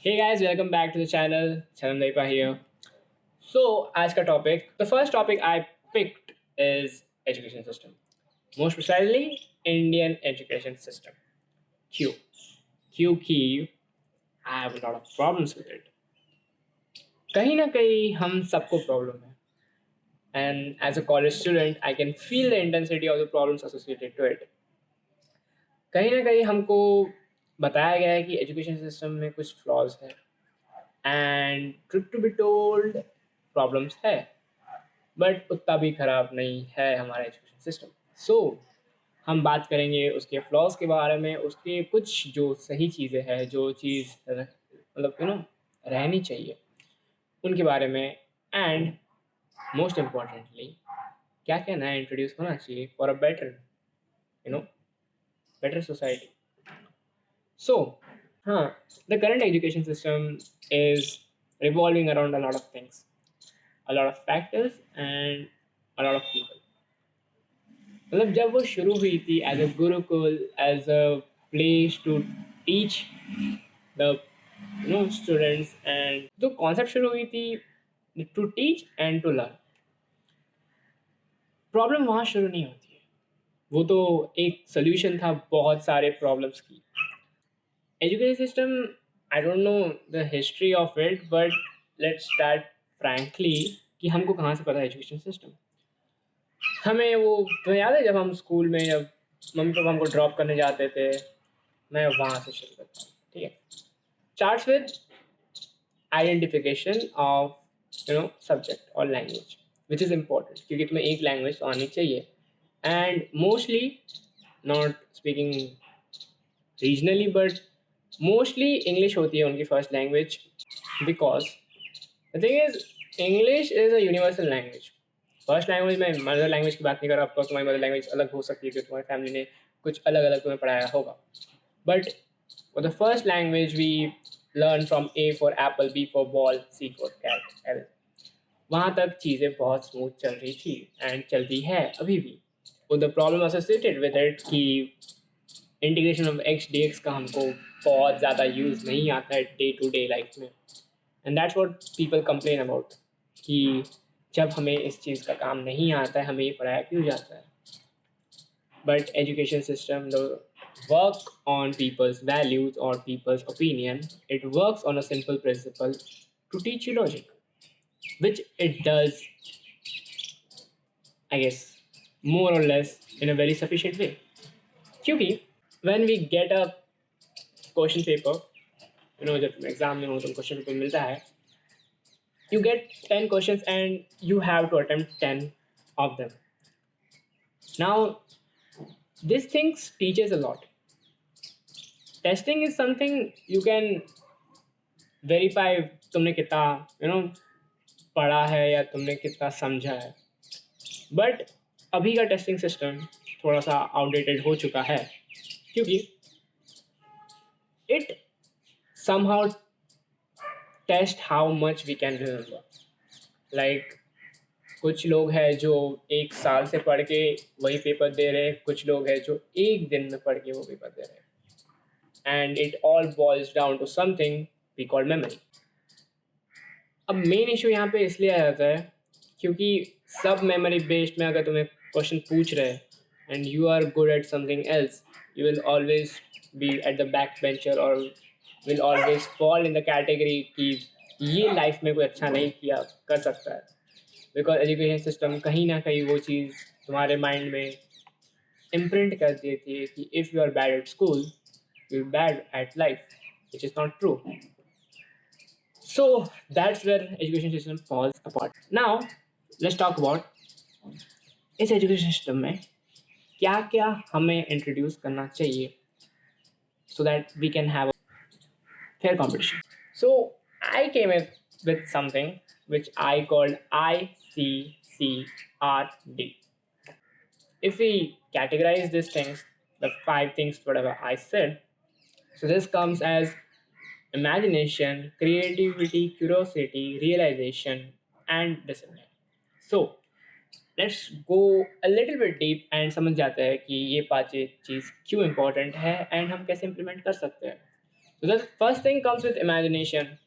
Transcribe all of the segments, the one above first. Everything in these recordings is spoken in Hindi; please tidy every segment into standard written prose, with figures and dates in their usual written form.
Hey guys, welcome back to the channel. Charan Daipa here. So, आज का topic, the first topic I picked is education system. Most precisely, Indian education system. क्यों? क्योंकि I have a lot of problems with it. कहीं ना कहीं हम सबको problem है. And as a college student, I can feel the intensity of the problems associated to it. कहीं ना कहीं हमको बताया गया है कि एजुकेशन सिस्टम में कुछ फ्लॉज है and truth to be told problems है बट उतना भी ख़राब नहीं है हमारा एजुकेशन सिस्टम। सो हम बात करेंगे उसके फ्लॉज के बारे में, उसके कुछ जो सही चीज़ें हैं, जो चीज़ मतलब रहनी चाहिए उनके बारे में, एंड मोस्ट इम्पॉर्टेंटली क्या क्या नया इंट्रोड्यूस होना चाहिए for a better you know better society. So, the current education system is revolving around a lot of things, a lot of factors, and a lot of people. मतलब जब वो शुरू हुई थी as a gurukul, as a place to teach the students, and जो कॉन्सेप्ट शुरू हुई थी to teach and to learn, problem वहाँ शुरू नहीं होती है। वो तो एक सोल्यूशन था बहुत सारे प्रॉब्लम्स की। Education system, I don't know the history of it, but let's start frankly कि हमको कहाँ से पता है एजुकेशन सिस्टम। हमें वो तुम्हें याद है जब हम स्कूल में, जब मम्मी पापा हमको ड्रॉप करने जाते थे, मैं वहाँ से शुरू करता हूँ। ठीक है, starts with identification of subject और लैंग्वेज विच इज़ इम्पोर्टेंट, क्योंकि तुम्हें एक लैंग्वेज तो आनी चाहिए and mostly not speaking regionally but mostly English होती है उनकी first language, because the thing is English is a universal language. First language में मदर लैंग्वेज की बात नहीं कर रहा, ऑफकोर्स तुम्हारी मदर लैंग्वेज अलग हो सकती है क्योंकि तुम्हारी फैमिली ने कुछ अलग अलग तुम्हें पढ़ाया होगा, but for the first language we learn from A for apple, B for ball, C for cat, L. वहाँ तक चीज़ें बहुत स्मूथ चल रही थी एंड चलती है अभी भी। वो the problem associated with it कि integration of x d x का हमको बहुत ज़्यादा यूज़ नहीं आता है डे टू डे लाइफ में, and that's what people complain about कि जब हमें इस चीज़ का काम नहीं आता है हमें ये पढ़ाया क्यों जाता है। But education system the work on people's values और people's opinion, it works on a simple principle to teach you logic, which it does, I guess, more or less in a very sufficient way. क्योंकि when we get a question paper, जब तुम एग्जाम में हो तुम क्वेश्चन पेपर मिलता है, you get 10 questions and you have to attempt 10 of them. Now, this things teaches a lot. Testing is something you can verify तुमने कितना पढ़ा है या तुमने कितना समझा है, बट अभी का टेस्टिंग सिस्टम थोड़ा सा आउटडेटेड हो चुका है क्योंकि it somehow test how much we can remember. Like कुछ लोग हैं जो एक साल से पढ़ के वही पेपर दे रहे हैं, कुछ लोग हैं जो एक दिन में पढ़ के वो पेपर दे रहे हैं, and it all boils down to something we call memory. अब मेन इशू यहाँ पे इसलिए आ जाता है क्योंकि सब मेमोरी बेस्ड में अगर तुम्हें क्वेश्चन पूछ रहे हैं and you are good at something else, you will always be at the back bencher और will always fall in the category कि ये लाइफ में कोई अच्छा नहीं किया कर सकता है, बिकॉज एजुकेशन सिस्टम कहीं ना कहीं वो चीज़ तुम्हारे माइंड में इम्प्रिंट कर देती है कि if you are bad at school you are bad at life, which is not true. So that's where education system falls apart. Now let's talk about इस education system में क्या क्या हमें introduce करना चाहिए so that we can have a fair competition. So I came up with something which I called ICCRD. If we categorize these things, the 5 things whatever I said, so this comes as imagination, creativity, curiosity, realization, and discipline. So let's go a little bit deep and समझ जाते हैं कि ये 5 चीज़ क्यों इम्पोर्टेंट है एंड हम कैसे इम्प्लीमेंट कर सकते हैं। So the first thing comes with imagination.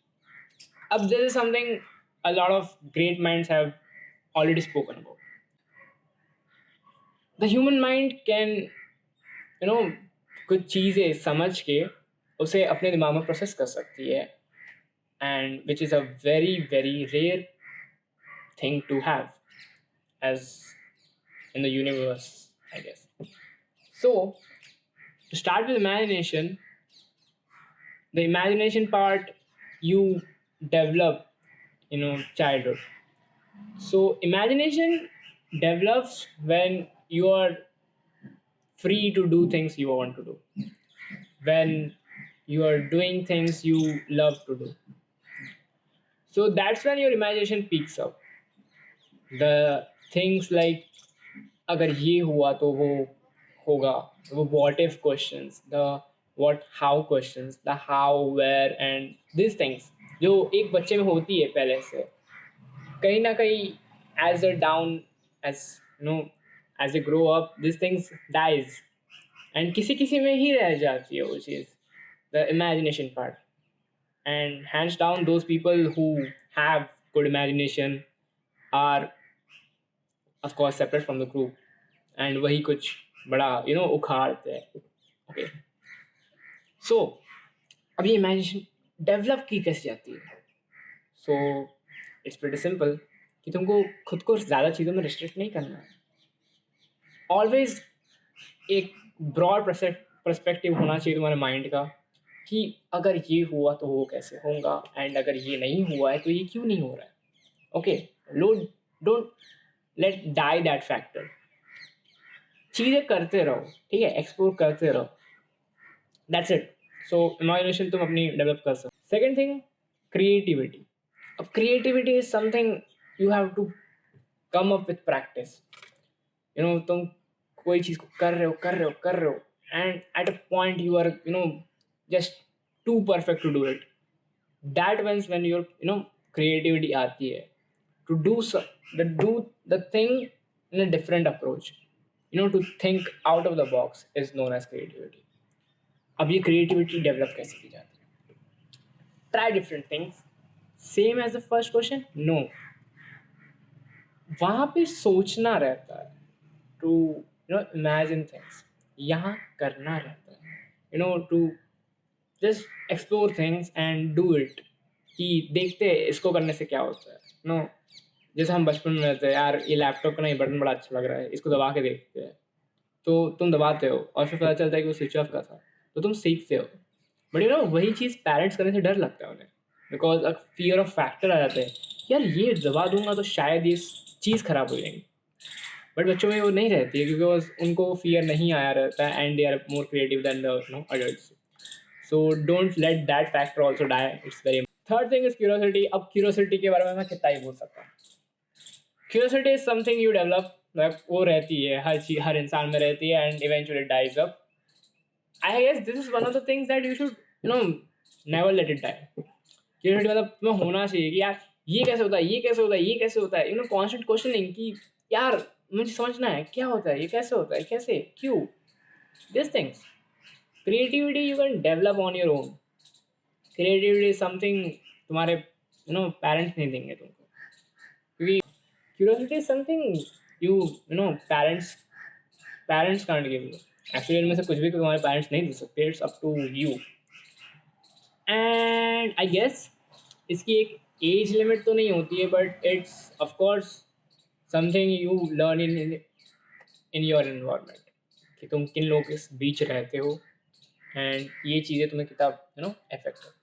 Up this is something a lot of great minds have already spoken about. The human mind can, कुछ चीज़ें समझ के उसे अपने दिमाग में प्रोसेस कर सकती है, and which is a very very rare thing to have as in the universe, I guess. So to start with imagination, the imagination part you develop, childhood. So imagination develops when you are free to do things you want to do, when you are doing things you love to do. So that's when your imagination peaks up. The things like अगर ये हुआ तो वो होगा, वो what if questions, the what how questions, the how where and these things जो एक बच्चे में होती है पहले से, कहीं ना कहीं as a down, as you know as they grow up these things dies, and किसी किसी में ही रह जाती है वो चीज़, the imagination part. And hands down those people who have good imagination are of course separate from the group, and वही कुछ बड़ा उखाड़ते हैं. ओके, सो अब ये इमेजिनेशन डेवलप की कैसे जाती है? सो इट्स प्रीटी सिंपल कि तुमको खुद को ज़्यादा चीज़ों में रिस्ट्रिक्ट नहीं करना है. ऑलवेज एक ब्रॉड पर्सपेक्टिव होना चाहिए तुम्हारे माइंड का कि अगर ये हुआ तो वो कैसे होगा, एंड अगर ये नहीं हुआ है तो ये क्यों नहीं हो रहा है. Okay, don't let die that factor. चीज़ें करते रहो, ठीक है, एक्सप्लोर करते रहो. That's it. सो इमेजिनेशन तुम अपनी डेवलप कर सकते. Second thing, creativity. अब creativity is something you have to come up with practice. तुम कोई चीज़ को कर रहे हो and at a point you are just too perfect to do it. That means when your creativity आती है to do the thing in a different approach, to think out of the box is known as creativity. अब ये creativity develop कैसे की जाती है? Try different things. Same as the first question? No. वहाँ पे सोचना रहता है to imagine things. यहाँ करना रहता है to just explore things and do it. कि देखते हैं इसको करने से क्या होता है. जैसे हम बचपन में रहते हैं, यार ये लैपटॉप का ना ये बटन बड़ा अच्छा लग रहा है, इसको दबा के देखते हैं, तो तुम दबाते हो और फिर पता चलता है कि वो स्विच ऑफ का था, तो तुम सीखते हो. बट वही चीज़ पेरेंट्स करने से डर लगता है उन्हें, because a fear of factor आ जाते हैं, यार ये दबा दूंगा तो शायद ये चीज़ खराब हो जाएगी. बट बच्चों में वो नहीं रहती है क्योंकि उनको फियर नहीं आया रहता है, and they are more creative than the adults. So don't let that factor also die. It's very. Third thing is curiosity. अब क्यूरियोसिटी के बारे में मैं कितना ही बोल सकता हूँ. Curiosity is something you develop, वो रहती है हर इंसान में रहती है, and eventually dies up. I guess this is one of the things that you should never let it die. Curiosity मतलब तुम्हें होना चाहिए कि यार ये कैसे होता है, ये कैसे होता है, ये कैसे होता है. कॉन्स्टेंट क्वेश्चनिंग कि यार मुझे समझना है क्या होता है, ये कैसे होता है, कैसे, क्यों, this things. Creativity you can develop on your own. Creativity is something तुम्हारे पेरेंट्स नहीं देंगे तुमको, क्योंकि curiosity is something parents can't give you. Actually इनमें से कुछ भी तुम्हारे पेरेंट्स नहीं दे सकते. It's up to you. And I guess इसकी एक एज लिमिट तो नहीं होती है, but it's of course something you learn in your environment, कि तुम किन लोगों के बीच रहते हो, एंड ये चीज़ें तुम्हें कितना अफेक्ट करती है.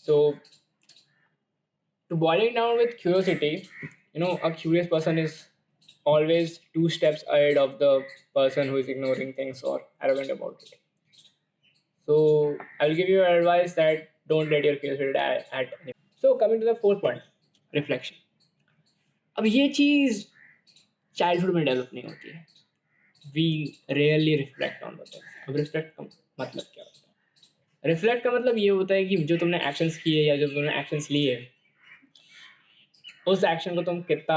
सो to boil it down with curiosity, a curious person is always two steps ahead of the person who is ignoring things or arrogant about it. So I'll give you advice that don't let your curiosity die at any. So coming to the fourth point, reflection. अब ये चीज़ चाइल्डहुड में डेवलप नहीं होती है. We rarely reflect on the things. अब रिफ्लेक्ट का मतलब क्या होता है? रिफ्लेक्ट का मतलब ये होता है कि जो तुमने एक्शंस किए या जो तुमने एक्शंस लिए, उस एक्शन को तुम कितना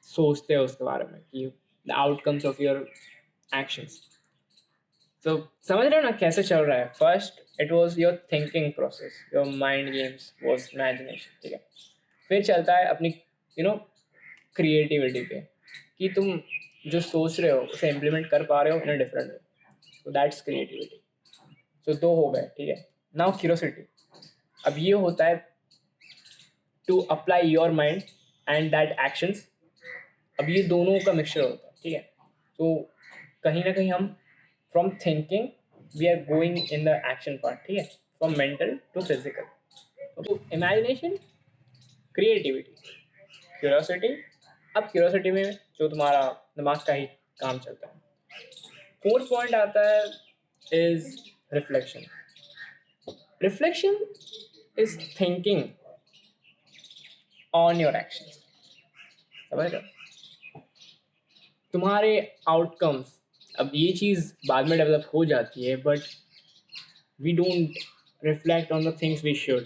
सोचते हो उसके बारे में, कि the outcomes of your actions. तो समझ रहे हो ना कैसे चल रहा है. First it was your thinking process, your mind games was imagination, ठीक है। फिर चलता है अपनी क्रिएटिविटी पे, कि तुम जो सोच रहे हो उसे इम्प्लीमेंट कर पा रहे हो in a different way, so that's creativity. So दो हो गए, ठीक है। नाउ क्यूरोसिटी, अब ये होता है to apply your mind and that actions. अब ये दोनों का मिक्सचर होता है, ठीक है। तो कहीं ना कहीं हम from thinking we are going in the action part, ठीक है, फ्रॉम मेंटल टू फिजिकल। तो इमेजिनेशन, क्रिएटिविटी, क्यूरोसिटी। अब क्यूरोसिटी में जो तुम्हारा दिमाग का ही काम चलता है। फोर्थ पॉइंट आता है is reflection. Reflection is thinking on your actions, समझ रहे हो, तुम्हारे आउटकम्स। अब ये चीज़ बाद में डेवलप हो जाती है, but we don't reflect on the things we should.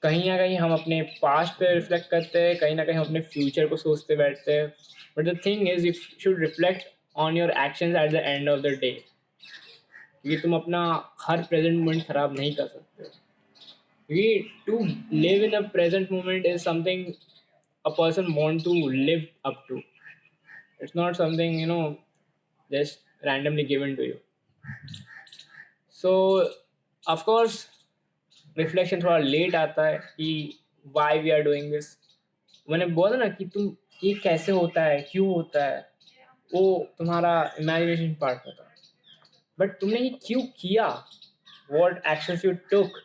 कहीं ना कहीं हम अपने पास्ट पे रिफ्लेक्ट करते हैं, कहीं ना कहीं हम अपने फ्यूचर को सोचते बैठते हैं, but the thing is you should reflect on your actions at the end of the day, क्योंकि तुम अपना हर प्रेजेंट मोमेंट खराब नहीं कर सकते। क्योंकि to live in a present moment is something a person want to live up to, it's not something just randomly given to you. So of course reflection थोड़ा लेट आता है कि why we are doing this. मैंने बोला ना कि तुम ये कैसे होता है, क्यों होता है, वो तुम्हारा इमेजिनेशन पार्ट होता है। बट तुमने ये क्यों किया, वॉट एक्शंस यू टुक,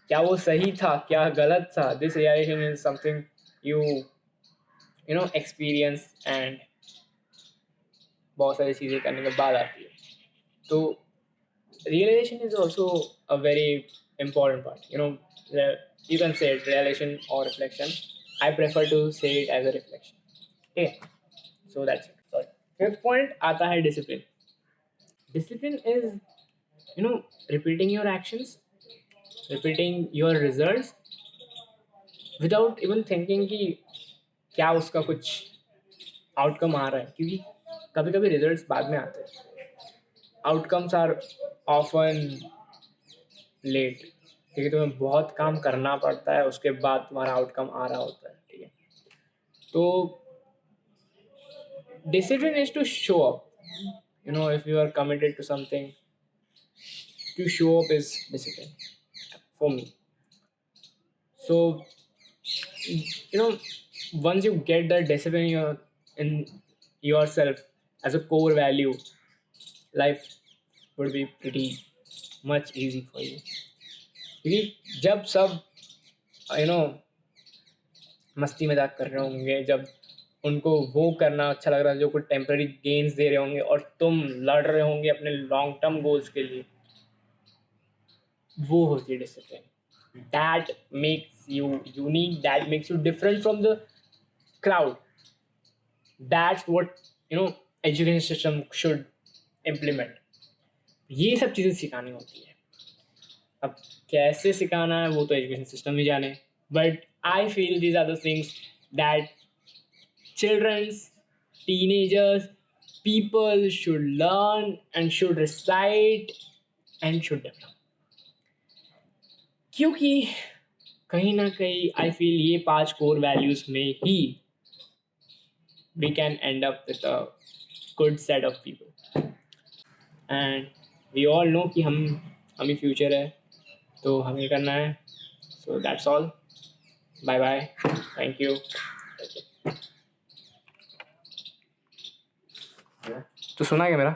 क्या वो सही था, क्या गलत था, this realization is something you know experience and बहुत सारी चीज़ें करने के बाद आती है। तो realization is also a very important part. You can say it realization or reflection. I prefer to say it as a reflection. Okay, so that's it. Sorry. Fifth point आता है discipline. Discipline is repeating your actions, repeating your results without even thinking कि क्या उसका कुछ आउटकम आ रहा है, क्योंकि कभी कभी रिजल्ट्स बाद में आते हैं, आउटकम्स आर ऑफन लेट, क्योंकि तुम्हें बहुत काम करना पड़ता है, उसके बाद तुम्हारा आउटकम आ रहा होता है, ठीक है। तो discipline is to show up, if you are committed to something, to show up is discipline for me. So once you get the discipline in yourself as a core value, life would be pretty much easy for you, क्योंकि जब सब यू नो मस्ती मजाक कर रहे होंगे, जब उनको वो करना अच्छा लग रहा है जो कुछ टेम्पररी गेन्स दे रहे होंगे, और तुम लड़ रहे होंगे अपने लॉन्ग टर्म गोल्स के लिए, वो होती है discipline. That makes you unique, that makes you different from the crowd. That's what education system should implement. ये सब चीज़ें सिखानी होती है। अब कैसे सिखाना है वो तो एजुकेशन सिस्टम ही जाने, but I feel these are the things that children's, teenagers, people should learn and should recite and should develop, क्योंकि कहीं ना कहीं आई फील ये 5 कोर वैल्यूज में ही we can end up with a good set of people, and we all know कि हम ही फ्यूचर है, तो हमें करना है। so that's all, bye bye, thank you। तो सुना क्या मेरा?